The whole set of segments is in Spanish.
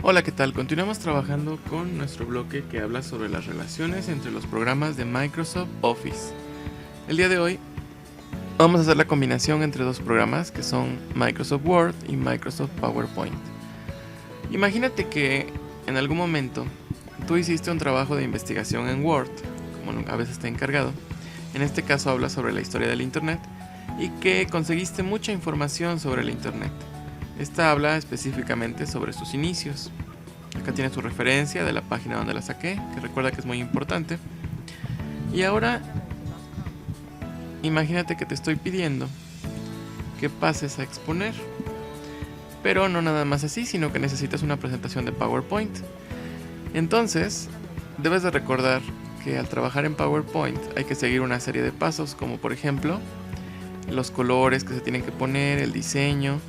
Hola, ¿qué tal? Continuamos trabajando con nuestro bloque que habla sobre las relaciones entre los programas de Microsoft Office. El día de hoy vamos a hacer la combinación entre dos programas que son Microsoft Word y Microsoft PowerPoint. Imagínate que en algún momento tú hiciste un trabajo de investigación en Word, como a veces te he encargado. En este caso habla sobre la historia del Internet y que conseguiste mucha información sobre el Internet. Esta habla específicamente sobre sus inicios. Acá tienes tu referencia de la página donde la saqué, que recuerda que es muy importante. Y ahora, imagínate que te estoy pidiendo que pases a exponer. Pero no nada más así, sino que necesitas una presentación de PowerPoint. Entonces, debes de recordar que al trabajar en PowerPoint hay que seguir una serie de pasos, como por ejemplo, los colores que se tienen que poner, el diseño.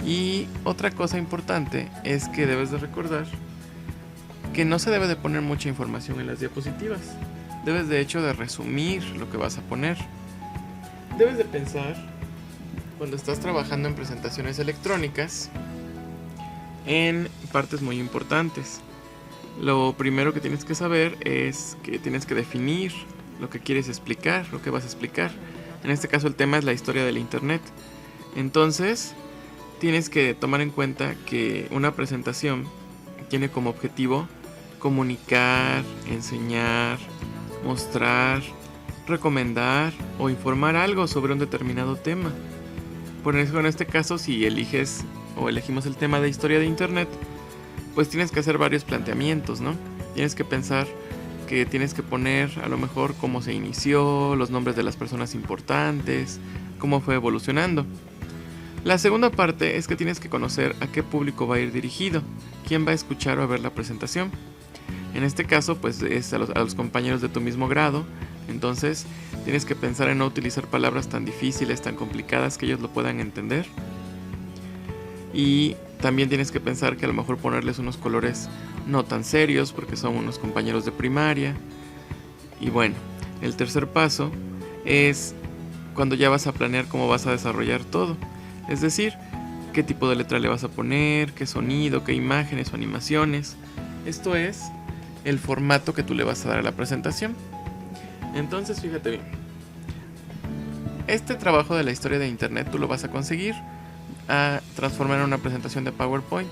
Y otra cosa importante es que debes de recordar que no se debe de poner mucha información en las diapositivas. Debes de hecho de resumir lo que vas a poner. Debes de pensar, cuando estás trabajando en presentaciones electrónicas, en partes muy importantes. Lo primero que tienes que saber es que tienes que definir lo que quieres explicar, lo que vas a explicar. En este caso el tema es la historia del Internet. Entonces, tienes que tomar en cuenta que una presentación tiene como objetivo comunicar, enseñar, mostrar, recomendar o informar algo sobre un determinado tema. Por eso en este caso, si eliges o elegimos el tema de historia de Internet, pues tienes que hacer varios planteamientos, ¿no? Tienes que pensar que tienes que poner a lo mejor cómo se inició, los nombres de las personas importantes, cómo fue evolucionando. La segunda parte es que tienes que conocer a qué público va a ir dirigido, quién va a escuchar o a ver la presentación. En este caso, pues es a los compañeros de tu mismo grado, entonces tienes que pensar en no utilizar palabras tan difíciles, tan complicadas que ellos lo puedan entender. Y también tienes que pensar que a lo mejor ponerles unos colores no tan serios porque son unos compañeros de primaria. Y bueno, el tercer paso es cuando ya vas a planear cómo vas a desarrollar todo. Es decir, qué tipo de letra le vas a poner, qué sonido, qué imágenes o animaciones. Esto es el formato que tú le vas a dar a la presentación. Entonces, fíjate bien. Este trabajo de la historia de Internet tú lo vas a conseguir a transformar en una presentación de PowerPoint.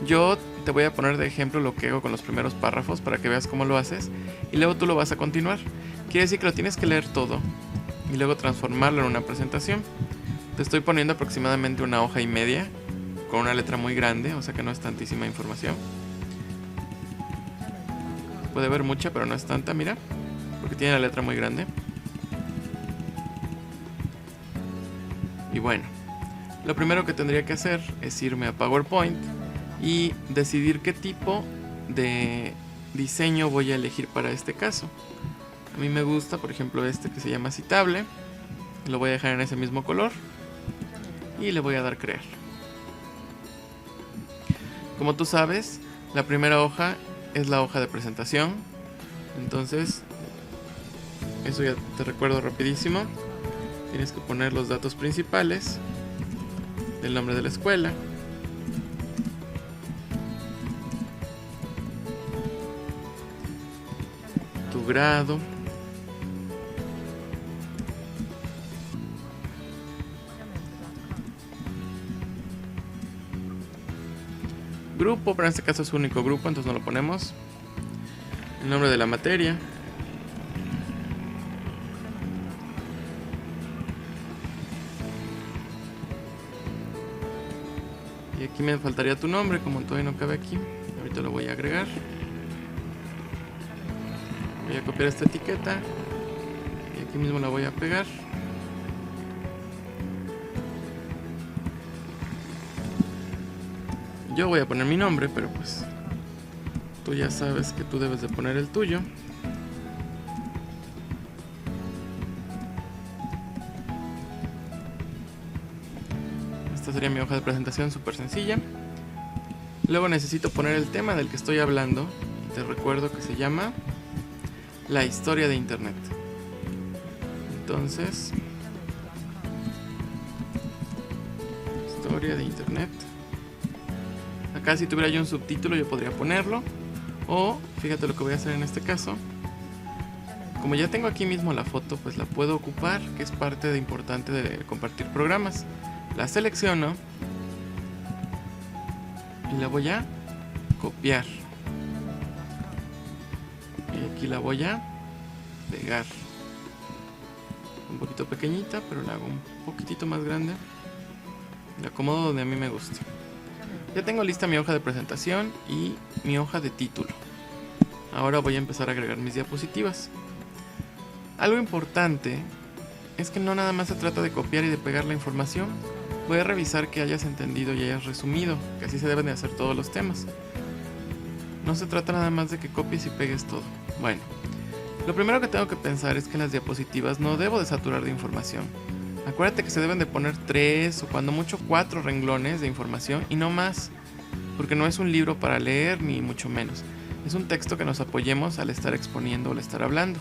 Yo te voy a poner de ejemplo lo que hago con los primeros párrafos para que veas cómo lo haces y luego tú lo vas a continuar. Quiere decir que lo tienes que leer todo y luego transformarlo en una presentación. Te estoy poniendo aproximadamente 1,5 hojas con una letra muy grande, o sea que no es tantísima información. Puede ver mucha, pero no es tanta, mira, porque tiene la letra muy grande. Y bueno, lo primero que tendría que hacer es irme a PowerPoint y decidir qué tipo de diseño voy a elegir para este caso. A mí me gusta, por ejemplo, este que se llama citable. Lo voy a dejar en ese mismo color y le voy a dar crear. Como tú sabes, la primera hoja es la hoja de presentación. Entonces, eso ya te recuerdo rapidísimo. Tienes que poner los datos principales, el nombre de la escuela, tu grado, grupo, pero en este caso es un único grupo, entonces no lo ponemos, el nombre de la materia, y aquí me faltaría tu nombre, como todavía no cabe aquí. Ahorita lo voy a agregar. Voy a copiar esta etiqueta y aquí mismo la voy a pegar. Yo voy a poner mi nombre, pero pues tú ya sabes que tú debes de poner el tuyo. Esta sería mi hoja de presentación súper sencilla. Luego necesito poner el tema del que estoy hablando. Y te recuerdo que se llama la historia de Internet. Entonces, historia de Internet. acá si tuviera yo un subtítulo yo podría ponerlo. O, fíjate lo que voy a hacer en este caso. Como ya tengo aquí mismo la foto, pues la puedo ocupar, que es parte importante de compartir programas. La selecciono y la voy a copiar. Y aquí la voy a pegar. Un poquito pequeñita, pero la hago un poquitito más grande. La acomodo donde a mí me guste. Ya tengo lista mi hoja de presentación y mi hoja de título. Ahora voy a empezar a agregar mis diapositivas. Algo importante es que no nada más se trata de copiar y de pegar la información. Voy a revisar que hayas entendido y hayas resumido, que así se deben de hacer todos los temas. No se trata nada más de que copies y pegues todo. Bueno, lo primero que tengo que pensar es que en las diapositivas no debo de saturar de información. Acuérdate que se deben de poner 3 o cuando mucho 4 renglones de información y no más, porque no es un libro para leer ni mucho menos. Es un texto que nos apoyemos al estar exponiendo o al estar hablando.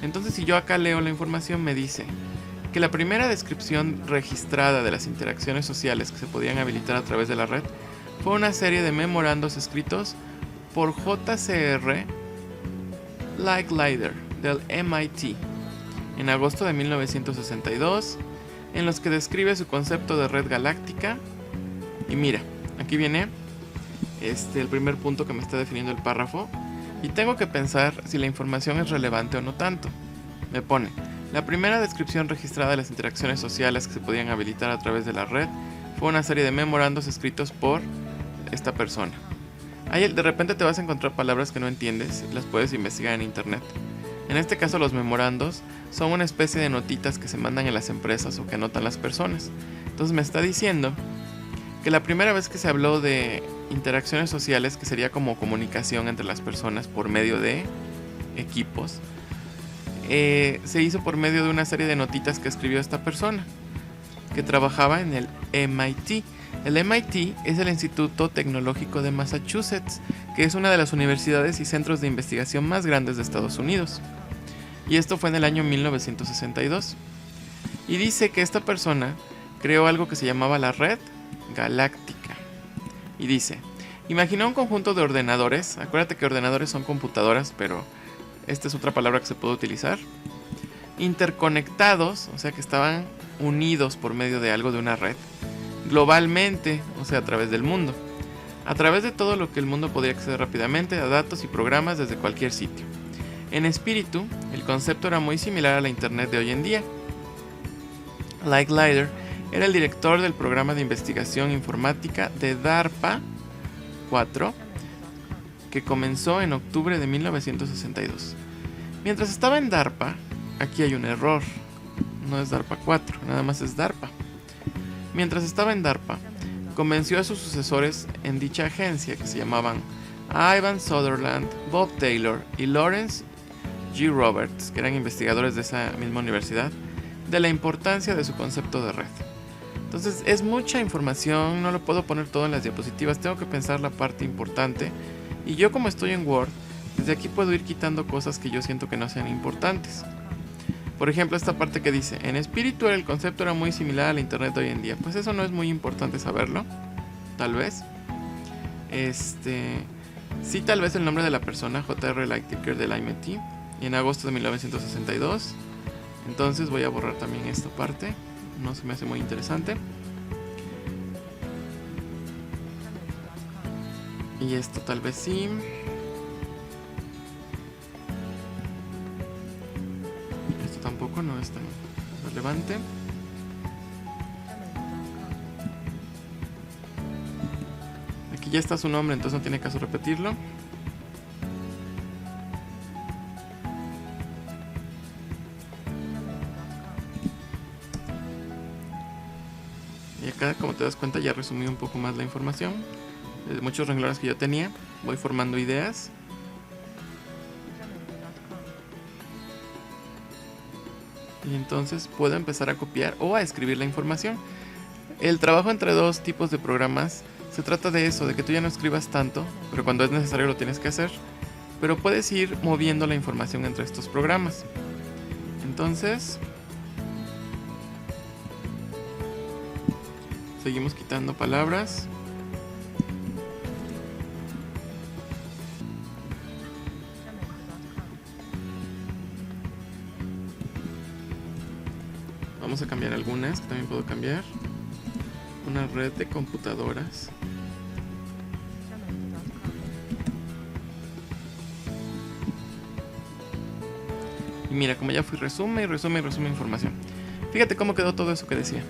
Entonces, si yo acá leo la información, me dice que la primera descripción registrada de las interacciones sociales que se podían habilitar a través de la red fue una serie de memorandos escritos por J.C.R. Licklider del MIT en agosto de 1962, en los que describe su concepto de red galáctica. Y mira, aquí viene el primer punto que me está definiendo el párrafo. Y tengo que pensar si la información es relevante o no tanto. Me pone, la primera descripción registrada de las interacciones sociales que se podían habilitar a través de la red fue una serie de memorandos escritos por esta persona. Ahí de repente te vas a encontrar palabras que no entiendes, las puedes investigar en internet. En este caso los memorandos son una especie de notitas que se mandan en las empresas o que anotan las personas. Entonces me está diciendo que la primera vez que se habló de interacciones sociales, que sería como comunicación entre las personas por medio de equipos, se hizo por medio de una serie de notitas que escribió esta persona, que trabajaba en el MIT. El MIT es el Instituto Tecnológico de Massachusetts, que es una de las universidades y centros de investigación más grandes de Estados Unidos. Y esto fue en el año 1962. Y dice que esta persona creó algo que se llamaba la red galáctica. Y dice, imagina un conjunto de ordenadores, acuérdate que ordenadores son computadoras, pero esta es otra palabra que se puede utilizar, interconectados, o sea que estaban unidos por medio de algo de una red, globalmente, o sea a través del mundo, a través de todo lo que el mundo podía acceder rápidamente a datos y programas desde cualquier sitio. En espíritu, el concepto era muy similar a la internet de hoy en día. Licklider era el director del programa de investigación informática de DARPA 4, que comenzó en octubre de 1962. Mientras estaba en DARPA, aquí hay un error, no es DARPA 4, nada más es DARPA. Mientras estaba en DARPA, convenció a sus sucesores en dicha agencia, que se llamaban Ivan Sutherland, Bob Taylor y Lawrence G. Roberts, que eran investigadores de esa misma universidad, de la importancia de su concepto de red. Entonces es mucha información, no lo puedo poner todo en las diapositivas, tengo que pensar la parte importante. Y yo, como estoy en Word, desde aquí puedo ir quitando cosas que yo siento que no sean importantes. Por ejemplo, esta parte que dice, en espíritu el concepto era muy similar a la internet de hoy en día. Pues eso no es muy importante saberlo, tal vez. Sí, tal vez el nombre de la persona, J.R. Licklider del MIT, y en agosto de 1962. Entonces voy a borrar también esta parte, no se me hace muy interesante. Y esto tal vez sí. Esto tampoco no es tan relevante. Aquí ya está su nombre, entonces no tiene caso repetirlo. Y acá, como te das cuenta, ya resumí un poco más la información. De muchos renglones que yo tenía, voy formando ideas. Y entonces puedo empezar a copiar o a escribir la información. El trabajo entre dos tipos de programas se trata de eso, de que tú ya no escribas tanto, pero cuando es necesario lo tienes que hacer. Pero puedes ir moviendo la información entre estos programas. Entonces, seguimos quitando palabras. Vamos a cambiar algunas que también puedo cambiar. Una red de computadoras. Y mira, como ya fui, resume información. Fíjate cómo quedó todo eso que decía.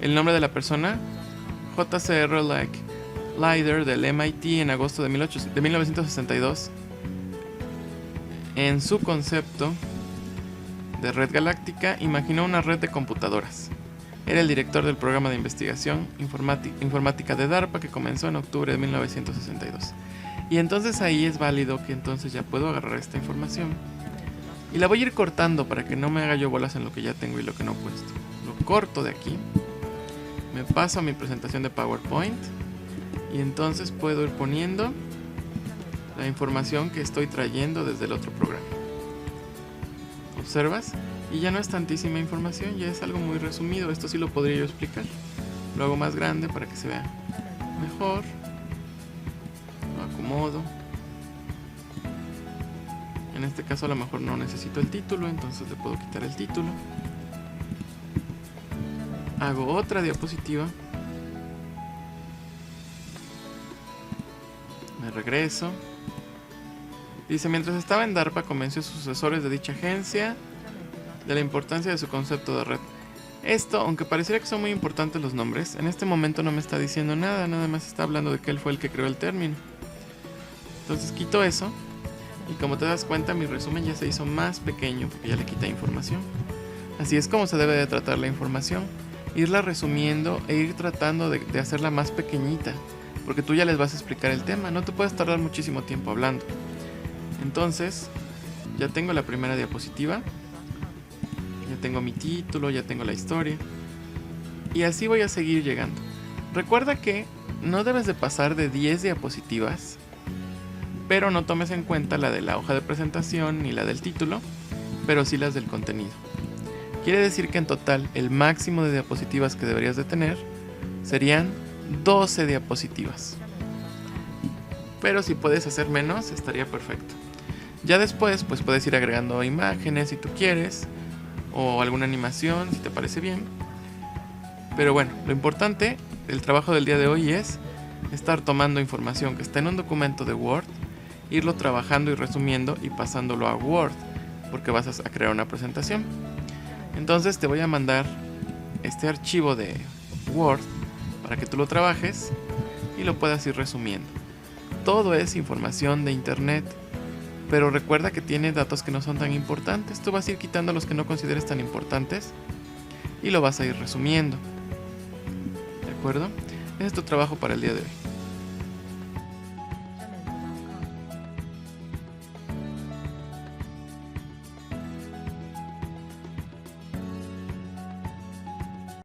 El nombre de la persona, J.C.R. Leider del MIT en agosto de 1962. En su concepto de red galáctica, imaginó una red de computadoras. Era el director del programa de investigación informática de DARPA que comenzó en octubre de 1962. Y entonces ahí es válido que entonces ya puedo agarrar esta información y la voy a ir cortando para que no me haga yo bolas en lo que ya tengo y lo que no he puesto. Lo corto de aquí, me paso a mi presentación de PowerPoint y entonces puedo ir poniendo la información que estoy trayendo desde el otro programa. ¿Observas? Y ya no es tantísima información, ya es algo muy resumido. Esto sí lo podría yo explicar. Lo hago más grande para que se vea mejor. Lo acomodo. En este caso a lo mejor no necesito el título, entonces le puedo quitar el título. Hago otra diapositiva. Me regreso. Dice, mientras estaba en DARPA convenció a sus sucesores de dicha agencia de la importancia de su concepto de red. Esto, aunque pareciera que son muy importantes los nombres, en este momento no me está diciendo nada, nada más está hablando de que él fue el que creó el término. Entonces quito eso y como te das cuenta mi resumen ya se hizo más pequeño porque ya le quité información. Así es como se debe de tratar la información, irla resumiendo e ir tratando de hacerla más pequeñita, porque tú ya les vas a explicar el tema, no te puedes tardar muchísimo tiempo hablando. Entonces, ya tengo la primera diapositiva, ya tengo mi título, ya tengo la historia, y así voy a seguir llegando. Recuerda que no debes de pasar de 10 diapositivas, pero no tomes en cuenta la de la hoja de presentación ni la del título, pero sí las del contenido. Quiere decir que en total el máximo de diapositivas que deberías de tener serían 12 diapositivas. Pero si puedes hacer menos, estaría perfecto. Ya después, pues puedes ir agregando imágenes si tú quieres, o alguna animación si te parece bien. Pero bueno, lo importante del trabajo del día de hoy es estar tomando información que está en un documento de Word, irlo trabajando y resumiendo y pasándolo a Word, porque vas a crear una presentación. Entonces te voy a mandar este archivo de Word para que tú lo trabajes y lo puedas ir resumiendo. Todo es información de internet, pero recuerda que tiene datos que no son tan importantes. Tú vas a ir quitando los que no consideres tan importantes y lo vas a ir resumiendo. ¿De acuerdo? Ese es tu trabajo para el día de hoy.